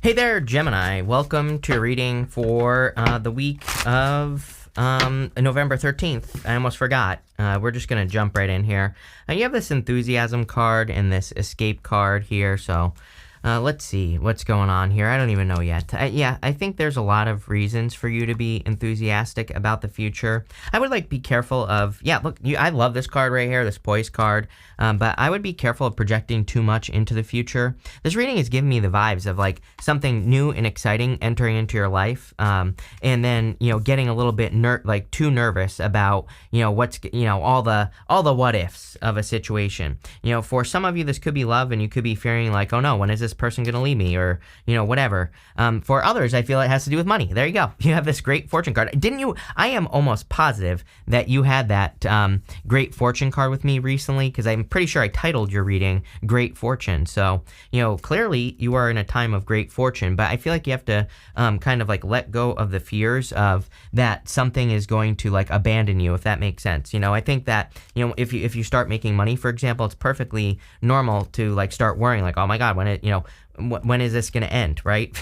Hey there, Gemini. Welcome to a reading for the week of November 13th. I almost forgot. We're just going to jump right in here. You have this enthusiasm card and this escape card here, so let's see what's going on here. I don't even know yet. I think there's a lot of reasons for you to be enthusiastic about the future. I would be careful of, look, I love this card right here, this poise card, but I would be careful of projecting too much into the future. This reading is giving me the vibes of something new and exciting entering into your life, and then, getting a little bit too nervous about, what's, all the what ifs of a situation. For some of you, this could be love and you could be fearing oh no, when is this person going to leave me, or whatever. For others, I feel it has to do with money. There you go. You have this great fortune card. Didn't you? I am almost positive that you had that great fortune card with me recently, because I'm pretty sure I titled your reading Great Fortune. So clearly you are in a time of great fortune, but I feel like you have to let go of the fears of that something is going to abandon you, if that makes sense. I think that if you start making money, for example, it's perfectly normal to start worrying oh my god, when is this going to end, right?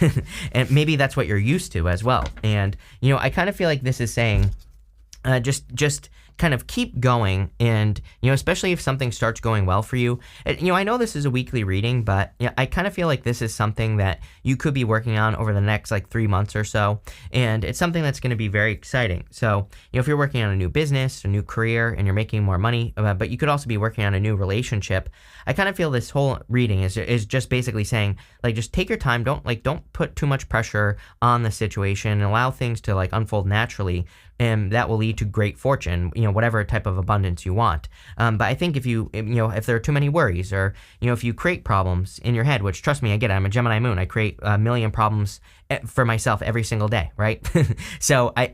And maybe that's what you're used to as well. And I kind of feel like this is saying just kind of keep going, and especially if something starts going well for you. I know this is a weekly reading, but I kind of feel like this is something that you could be working on over the next 3 months or so, and it's something that's going to be very exciting. So if you're working on a new business, a new career, and you're making more money, but you could also be working on a new relationship, I kind of feel this whole reading is just basically saying just take your time, don't put too much pressure on the situation, and allow things to unfold naturally, and that will lead to great fortune, whatever type of abundance you want. But I think if if there are too many worries, or, if you create problems in your head, which, trust me, I get it. I'm a Gemini moon. I create a million problems for myself every single day, right? So I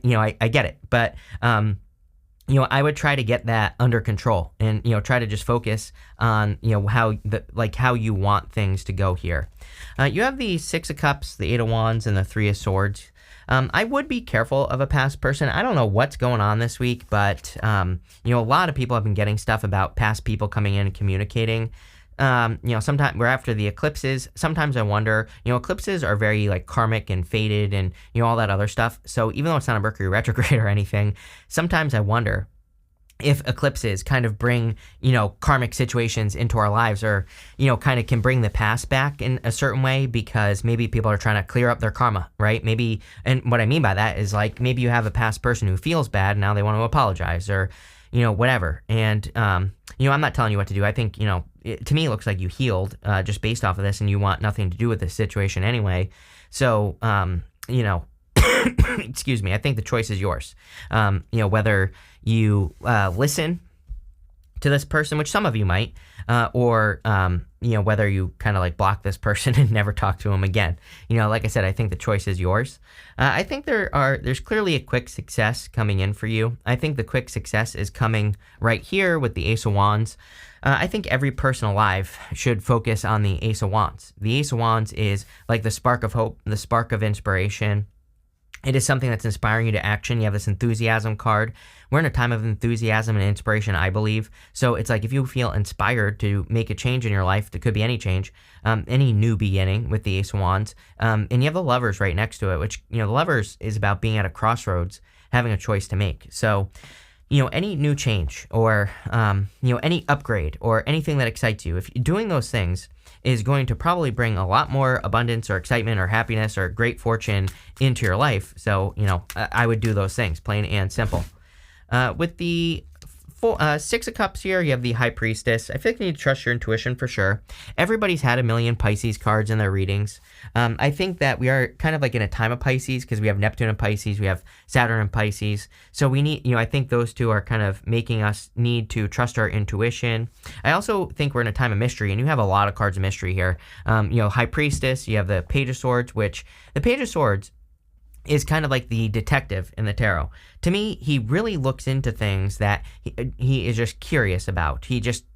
get it. But, I would try to get that under control, and, try to just focus on, how you want things to go here. You have the Six of Cups, the Eight of Wands, and the Three of Swords. I would be careful of a past person. I don't know what's going on this week, but, a lot of people have been getting stuff about past people coming in and communicating. Sometimes we're after the eclipses. Sometimes I wonder, eclipses are very karmic and fated and, all that other stuff. So even though it's not a Mercury retrograde or anything, sometimes I wonder if eclipses kind of bring, karmic situations into our lives, or, kind of can bring the past back in a certain way, because maybe people are trying to clear up their karma, right? Maybe, and what I mean by that is maybe you have a past person who feels bad, and now they want to apologize, or, whatever. And, I'm not telling you what to do. I think, to me, it looks like you healed just based off of this, and you want nothing to do with this situation anyway. So, excuse me, I think the choice is yours. Whether you listen to this person, which some of you might, or, whether you kind of block this person and never talk to him again. Like I said, I think the choice is yours. I think there's clearly a quick success coming in for you. I think the quick success is coming right here with the Ace of Wands. I think every person alive should focus on the Ace of Wands. The Ace of Wands is the spark of hope, the spark of inspiration. It is something that's inspiring you to action. You have this enthusiasm card. We're in a time of enthusiasm and inspiration, I believe. So it's if you feel inspired to make a change in your life, it could be any change, any new beginning with the Ace of Wands. And you have the Lovers right next to it, which, the Lovers is about being at a crossroads, having a choice to make. So, any new change, or, any upgrade, or anything that excites you, if you're doing those things, is going to probably bring a lot more abundance or excitement or happiness or great fortune into your life. So, I would do those things, plain and simple. With the Six of Cups here, you have the High Priestess. I feel like you need to trust your intuition for sure. Everybody's had a million Pisces cards in their readings. I think that we are kind of in a time of Pisces, because we have Neptune in Pisces, we have Saturn in Pisces. So we need, I think those two are kind of making us need to trust our intuition. I also think we're in a time of mystery, and you have a lot of cards of mystery here. High Priestess, you have the Page of Swords, which the Page of Swords is kind of like the detective in the tarot. To me, he really looks into things that he is just curious about. He just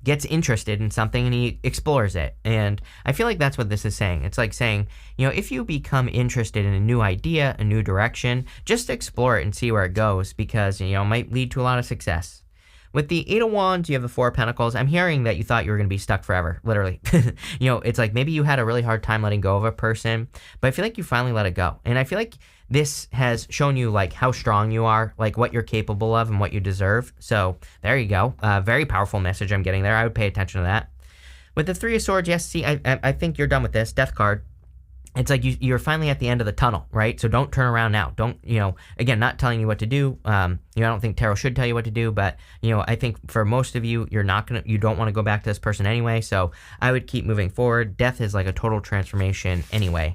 gets interested in something and he explores it. And I feel like that's what this is saying. It's saying, if you become interested in a new idea, a new direction, just explore it and see where it goes, because, it might lead to a lot of success. With the Eight of Wands, you have the Four of Pentacles. I'm hearing that you thought you were going to be stuck forever, literally. It's like maybe you had a really hard time letting go of a person, but I feel like you finally let it go. And I feel like this has shown you like how strong you are, like what you're capable of and what you deserve. So there you go. Very powerful message I'm getting there. I would pay attention to that. With the Three of Swords, yes, see, I think you're done with this. Death card. It's like you're finally at the end of the tunnel, right? So don't turn around now. Don't, again, not telling you what to do. I don't think tarot should tell you what to do, but, I think for most of you, you don't want to go back to this person anyway. So I would keep moving forward. Death is like a total transformation anyway.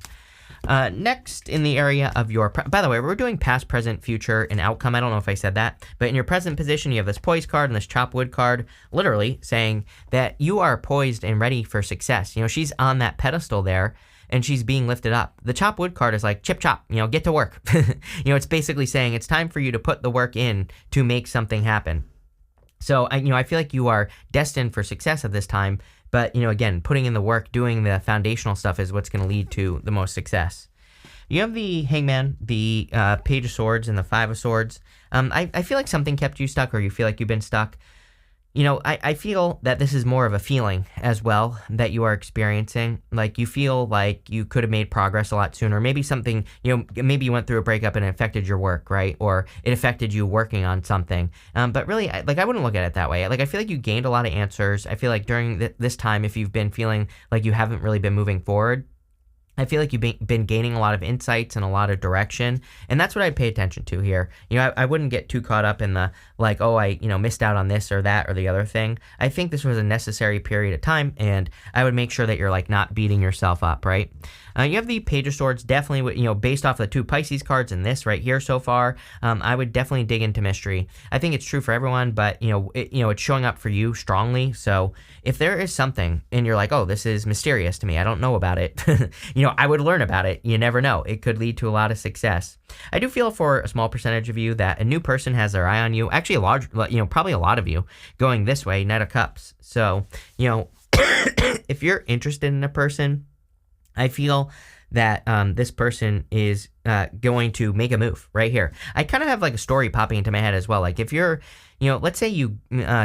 Next in the area of your, by the way, we're doing past, present, future, and outcome. I don't know if I said that, but in your present position, you have this poise card and this chop wood card, literally saying that you are poised and ready for success. She's on that pedestal there, and she's being lifted up. The chop wood card is like, chip chop, get to work. It's basically saying it's time for you to put the work in to make something happen. So, I feel like you are destined for success at this time, but, again, putting in the work, doing the foundational stuff is what's going to lead to the most success. You have the Hangman, the Page of Swords, and the Five of Swords. I feel like something kept you stuck, or you feel like you've been stuck. I feel that this is more of a feeling as well that you are experiencing. Like you feel like you could have made progress a lot sooner. Maybe something, maybe you went through a breakup and it affected your work, right? Or it affected you working on something. But really, I wouldn't look at it that way. Like I feel like you gained a lot of answers. I feel like during this time, if you've been feeling like you haven't really been moving forward, I feel like you've been gaining a lot of insights and a lot of direction, and that's what I'd pay attention to here. I wouldn't get too caught up in the, like, oh, I, missed out on this or that or the other thing. I think this was a necessary period of time, and I would make sure that you're, like, not beating yourself up, right? You have the Page of Swords, definitely, based off the two Pisces cards and this right here so far, I would definitely dig into mystery. I think it's true for everyone, but, it's showing up for you strongly, so if there is something, and you're like, oh, this is mysterious to me, I don't know about it, I would learn about it. You never know. It could lead to a lot of success. I do feel for a small percentage of you that a new person has their eye on you. Actually, probably a lot of you going this way, Knight of Cups. So, if you're interested in a person, I feel that this person is going to make a move right here. I kind of have like a story popping into my head as well. Like if you're, let's say you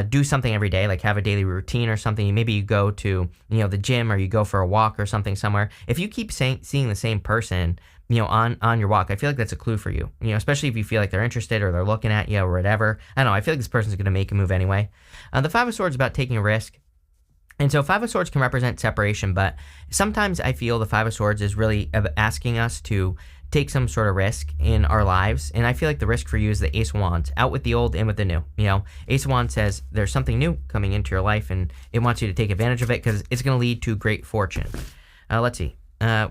do something every day, like have a daily routine or something. Maybe you go to, the gym or you go for a walk or something somewhere. If you keep seeing the same person, on your walk, I feel like that's a clue for you, especially if you feel like they're interested or they're looking at you or whatever. I don't know. I feel like this person's going to make a move anyway. The Five of Swords is about taking a risk. And so Five of Swords can represent separation, but sometimes I feel the Five of Swords is really asking us to take some sort of risk in our lives. And I feel like the risk for you is the Ace of Wands, out with the old, in with the new. Ace of Wands says there's something new coming into your life and it wants you to take advantage of it because it's going to lead to great fortune. Let's see.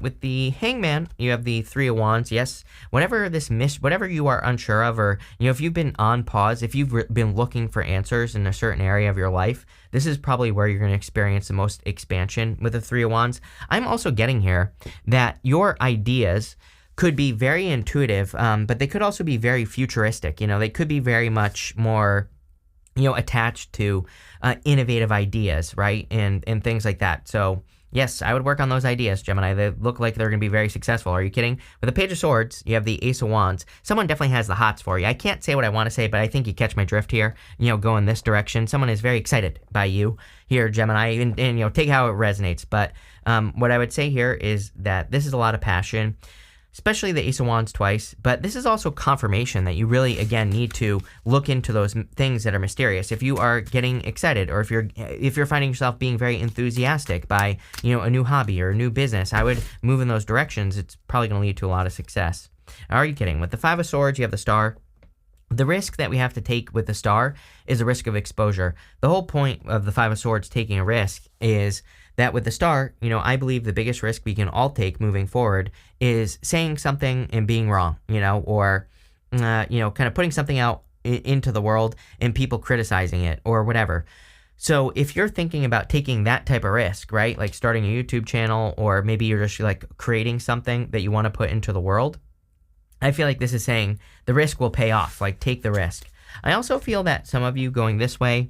With the Hangman, you have the Three of Wands. Yes, whatever you are unsure of, or if you've been on pause, if you've been looking for answers in a certain area of your life, this is probably where you're going to experience the most expansion with the Three of Wands. I'm also getting here that your ideas could be very intuitive, but they could also be very futuristic. They could be very much more, attached to innovative ideas, right, and things like that. So yes, I would work on those ideas, Gemini. They look like they're going to be very successful. Are you kidding? With the Page of Swords, you have the Ace of Wands. Someone definitely has the hots for you. I can't say what I want to say, but I think you catch my drift here, go in this direction. Someone is very excited by you here, Gemini, and take how it resonates. But what I would say here is that this is a lot of passion, especially the Ace of Wands twice, but this is also confirmation that you really, again, need to look into those things that are mysterious. If you are getting excited, or if you're finding yourself being very enthusiastic by, a new hobby or a new business, I would move in those directions. It's probably going to lead to a lot of success. Are you kidding? With the Five of Swords, you have the Star. The risk that we have to take with the Star is the risk of exposure. The whole point of the Five of Swords taking a risk is that with the Star, I believe the biggest risk we can all take moving forward is saying something and being wrong, or, kind of putting something out into the world and people criticizing it or whatever. So if you're thinking about taking that type of risk, right, like starting a YouTube channel, or maybe you're just like creating something that you want to put into the world, I feel like this is saying the risk will pay off, like take the risk. I also feel that some of you going this way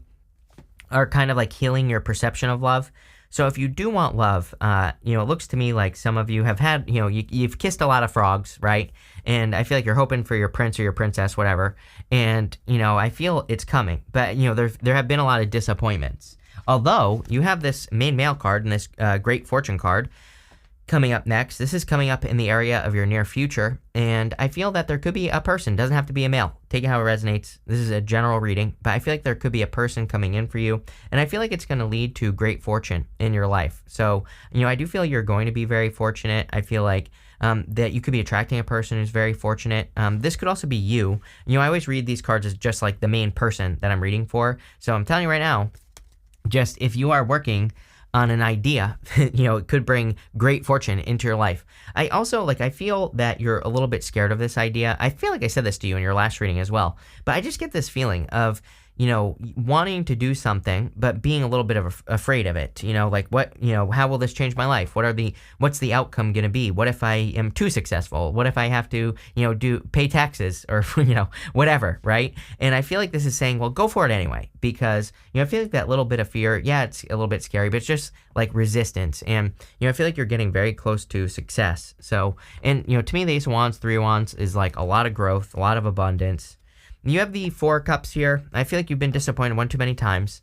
are kind of like healing your perception of love. So if you do want love, it looks to me like some of you have had, you've kissed a lot of frogs, right? And I feel like you're hoping for your prince or your princess, whatever. And, I feel it's coming. But, there have been a lot of disappointments. Although you have this main male card and this great fortune card coming up next. This is coming up in the area of your near future, and I feel that there could be a person. Doesn't have to be a male. Take it how it resonates. This is a general reading, but I feel like there could be a person coming in for you, and I feel like it's going to lead to great fortune in your life. So, I do feel you're going to be very fortunate. I feel like that you could be attracting a person who's very fortunate. This could also be you. I always read these cards as just like the main person that I'm reading for. So I'm telling you right now, just if you are working on an idea, it could bring great fortune into your life. I also, I feel that you're a little bit scared of this idea. I feel like I said this to you in your last reading as well, but I just get this feeling of, wanting to do something, but being a little bit afraid of it. How will this change my life? What's the outcome going to be? What if I am too successful? What if I have to, pay taxes or, whatever, right? And I feel like this is saying, well, go for it anyway, because, I feel like that little bit of fear, yeah, it's a little bit scary, but it's just like resistance. And, I feel like you're getting very close to success. So, and, to me, the Ace of Wands, Three of Wands is like a lot of growth, a lot of abundance. You have the Four of Cups here. I feel like you've been disappointed one too many times,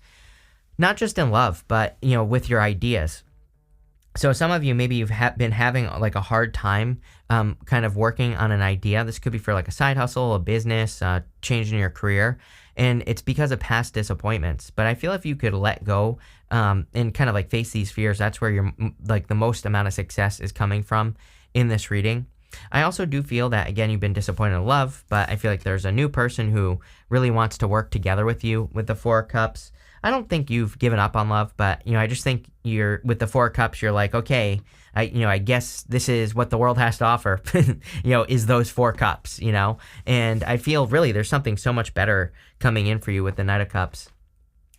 not just in love, but, with your ideas. So some of you, maybe you've been having a hard time kind of working on an idea. This could be for a side hustle, a business, changing your career. And it's because of past disappointments. But I feel if you could let go and kind of face these fears, that's where your the most amount of success is coming from in this reading. I also do feel that, again, you've been disappointed in love, but I feel like there's a new person who really wants to work together with you with the Four of Cups. I don't think you've given up on love, but, I just think with the Four of Cups, you're like, okay, I guess this is what the world has to offer, is those Four Cups, and I feel really there's something so much better coming in for you with the Knight of Cups.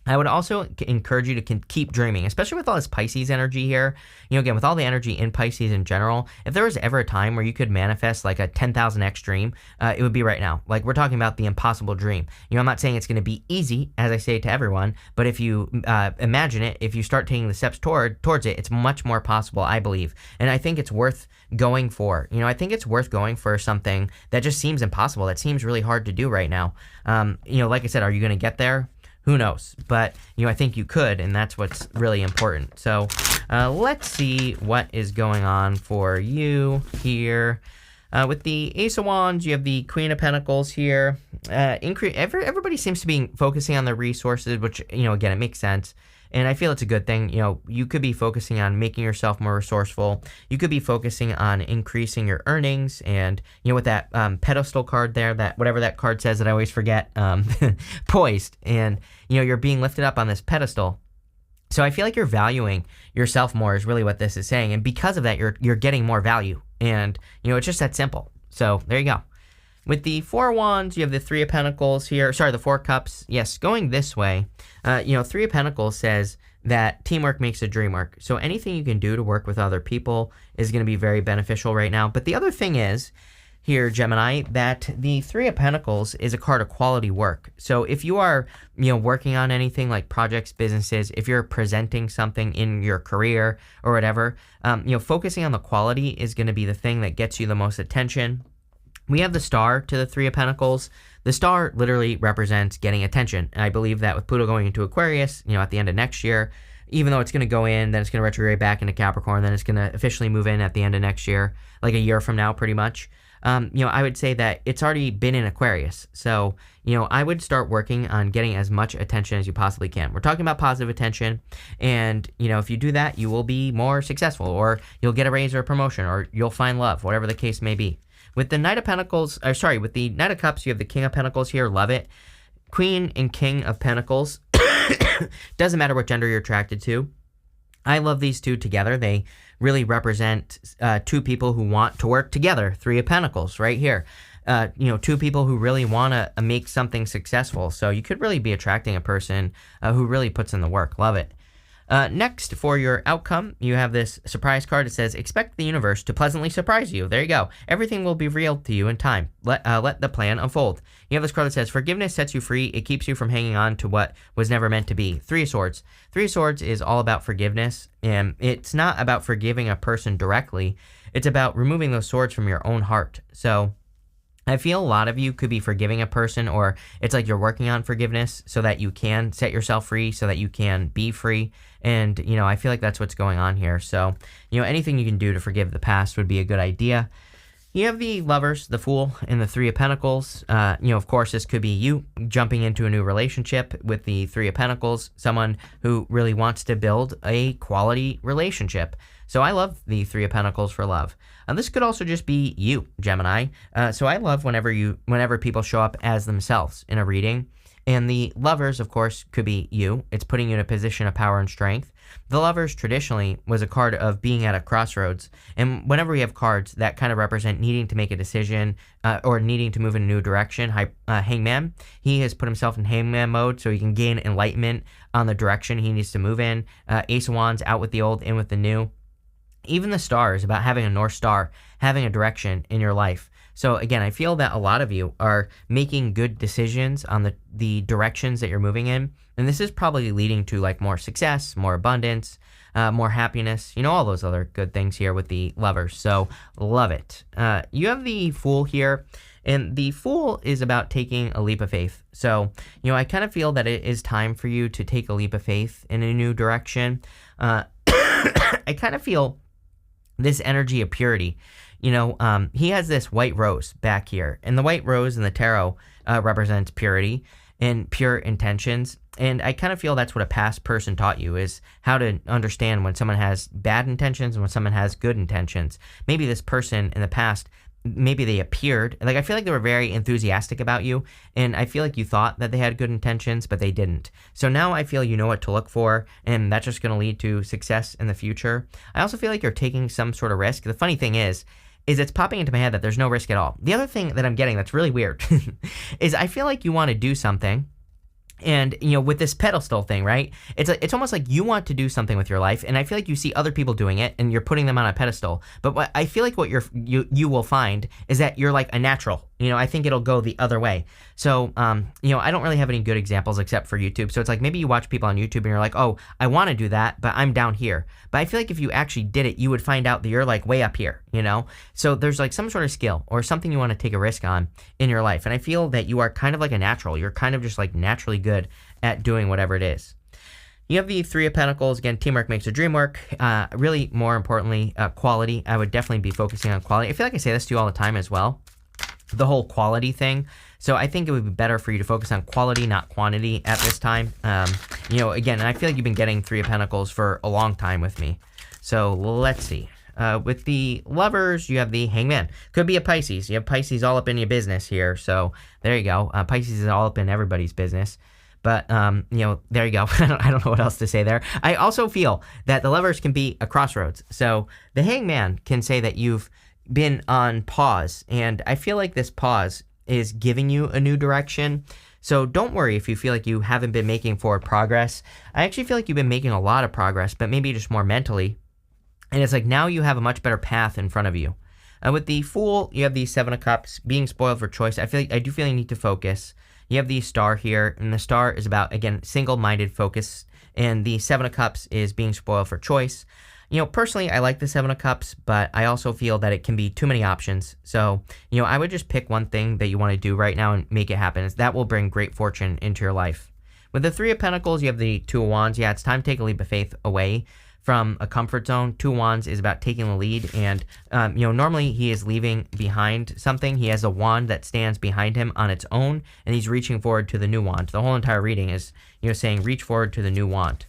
I would also encourage you to keep dreaming, especially with all this Pisces energy here. Again, with all the energy in Pisces in general, if there was ever a time where you could manifest a 10,000x dream, it would be right now. We're talking about the impossible dream. I'm not saying it's going to be easy, as I say to everyone, but if you imagine it, if you start taking the steps towards it, it's much more possible, I believe. And I think it's worth going for. I think it's worth going for something that just seems impossible, that seems really hard to do right now. Like I said, are you going to get there? Who knows? But, I think you could, and that's what's really important. So let's see what is going on for you here. With the Ace of Wands, you have the Queen of Pentacles here. Everybody seems to be focusing on their resources, which, again, it makes sense. And I feel it's a good thing. You could be focusing on making yourself more resourceful. You could be focusing on increasing your earnings. And, with that pedestal card there, that whatever that card says that I always forget, poised. And, you're being lifted up on this pedestal. So I feel like you're valuing yourself more is really what this is saying. And because of that, you're getting more value. And, it's just that simple. So there you go. With the Four of Wands, you have the Three of Pentacles here. Sorry, the Four of Cups. Yes, going this way. Three of Pentacles says that teamwork makes the dream work. So anything you can do to work with other people is going to be very beneficial right now. But the other thing is, here, Gemini, that the Three of Pentacles is a card of quality work. So if you are, working on anything like projects, businesses, if you're presenting something in your career or whatever, focusing on the quality is going to be the thing that gets you the most attention. We have the star to the Three of Pentacles. The star literally represents getting attention. And I believe that with Pluto going into Aquarius, at the end of next year, even though it's going to go in, then it's going to retrograde back into Capricorn, then it's going to officially move in at the end of next year, like a year from now, pretty much. I would say that it's already been in Aquarius. So, I would start working on getting as much attention as you possibly can. We're talking about positive attention. And, if you do that, you will be more successful, or you'll get a raise or a promotion, or you'll find love, whatever the case may be. With the Knight of Pentacles, with the Knight of Cups, you have the King of Pentacles here. Love it. Queen and King of Pentacles. Doesn't matter what gender you're attracted to. I love these two together. They really represent two people who want to work together. Three of Pentacles right here. Two people who really want to make something successful. So you could really be attracting a person who really puts in the work. Love it. Next, for your outcome, you have this surprise card. It says, expect the universe to pleasantly surprise you. There you go. Everything will be revealed to you in time. Let the plan unfold. You have this card that says, forgiveness sets you free. It keeps you from hanging on to what was never meant to be. Three of Swords. Three of Swords is all about forgiveness. And it's not about forgiving a person directly. It's about removing those swords from your own heart. So I feel a lot of you could be forgiving a person, or it's like you're working on forgiveness so that you can set yourself free, so that you can be free. And, I feel like that's what's going on here. So, anything you can do to forgive the past would be a good idea. You have the Lovers, the Fool, and the Three of Pentacles. Of course, this could be you jumping into a new relationship with the Three of Pentacles, someone who really wants to build a quality relationship. So I love the Three of Pentacles for love. This could also just be you, Gemini. So I love whenever people show up as themselves in a reading. And the Lovers, of course, could be you. It's putting you in a position of power and strength. The Lovers traditionally was a card of being at a crossroads. And whenever we have cards that kind of represent needing to make a decision or needing to move in a new direction, Hangman, he has put himself in Hangman mode so he can gain enlightenment on the direction he needs to move in. Ace of Wands, out with the old, in with the new. Even the Star is about having a North Star, having a direction in your life. So again, I feel that a lot of you are making good decisions on the directions that you're moving in. And this is probably leading to like more success, more abundance, more happiness, all those other good things here with the Lovers. So love it. You have the Fool here. And the Fool is about taking a leap of faith. So, I kind of feel that it is time for you to take a leap of faith in a new direction. I kind of feel this energy of purity. He has this white rose back here, and the white rose in the tarot represents purity and pure intentions. And I kind of feel that's what a past person taught you, is how to understand when someone has bad intentions and when someone has good intentions. Maybe this person in the past, maybe they appeared, like I feel like they were very enthusiastic about you, and I feel like you thought that they had good intentions, but they didn't. So now I feel you know what to look for, and that's just going to lead to success in the future. I also feel like you're taking some sort of risk. The funny thing is it's popping into my head that there's no risk at all. The other thing that I'm getting that's really weird is I feel like you want to do something. And, with this pedestal thing, right? It's almost like you want to do something with your life, and I feel like you see other people doing it, and you're putting them on a pedestal. But what I feel like what you will find is that you're like a natural. I think it'll go the other way. So, I don't really have any good examples except for YouTube. So it's like maybe you watch people on YouTube and you're like, oh, I want to do that, but I'm down here. But I feel like if you actually did it, you would find out that you're like way up here, So there's like some sort of skill or something you want to take a risk on in your life. And I feel that you are kind of like a natural. You're kind of just like naturally good at doing whatever it is. You have the Three of Pentacles. Again, teamwork makes the dream work. Really, more importantly, quality. I would definitely be focusing on quality. I feel like I say this to you all the time as well, the whole quality thing. So I think it would be better for you to focus on quality, not quantity at this time. Again, and I feel like you've been getting Three of Pentacles for a long time with me. So let's see. With the Lovers, you have the Hangman. Could be a Pisces. You have Pisces all up in your business here. So there you go. Pisces is all up in everybody's business. But, there you go. I don't know what else to say there. I also feel that the Lovers can be a crossroads. So the Hangman can say that you've been on pause. And I feel like this pause is giving you a new direction. So don't worry if you feel like you haven't been making forward progress. I actually feel like you've been making a lot of progress, but maybe just more mentally. And it's like now you have a much better path in front of you. With the Fool, you have the Seven of Cups, being spoiled for choice. I do feel you need to focus. You have the Star here, and the Star is about, again, single-minded focus. And the Seven of Cups is being spoiled for choice. Personally, I like the Seven of Cups, but I also feel that it can be too many options. So, I would just pick one thing that you want to do right now and make it happen. That will bring great fortune into your life. With the Three of Pentacles, you have the Two of Wands. Yeah, it's time to take a leap of faith away from a comfort zone. Two of Wands is about taking the lead, and normally he is leaving behind something. He has a wand that stands behind him on its own, and he's reaching forward to the new wand. The whole entire reading is saying reach forward to the new wand.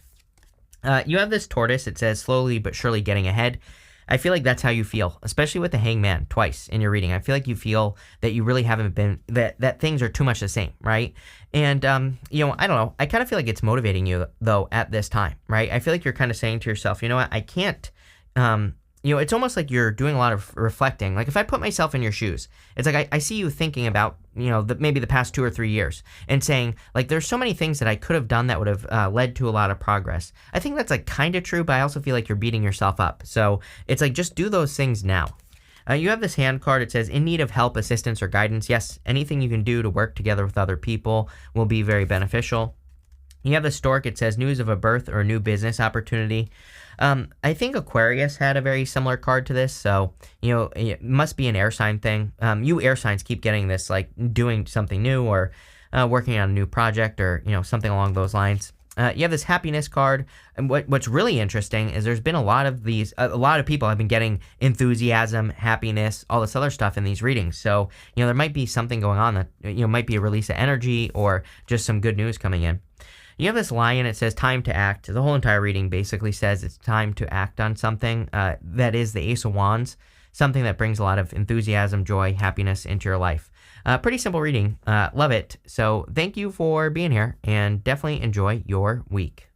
You have this tortoise. It says slowly but surely getting ahead. I feel like that's how you feel, especially with the Hangman twice in your reading. I feel like you feel that you really haven't been, that things are too much the same, right? And, I don't know. I kind of feel like it's motivating you, though, at this time, right? I feel like you're kind of saying to yourself, you know what? I can't it's almost like you're doing a lot of reflecting. Like if I put myself in your shoes, it's like I see you thinking about, maybe the past 2 or 3 years and saying like, there's so many things that I could have done that would have led to a lot of progress. I think that's like kind of true, but I also feel like you're beating yourself up. So it's like, just do those things now. You have this hand card. It says, in need of help, assistance, or guidance. Yes, anything you can do to work together with other people will be very beneficial. You have the stork. It says, news of a birth or a new business opportunity. I think Aquarius had a very similar card to this, so, it must be an air sign thing. You air signs keep getting this, like doing something new or working on a new project or, something along those lines. You have this happiness card, and what's really interesting is there's been a lot of people have been getting enthusiasm, happiness, all this other stuff in these readings. So, there might be something going on that, might be a release of energy or just some good news coming in. You have this lion. It says time to act. The whole entire reading basically says it's time to act on something. That is the Ace of Wands, something that brings a lot of enthusiasm, joy, happiness into your life. Pretty simple reading. Love it. So thank you for being here and definitely enjoy your week.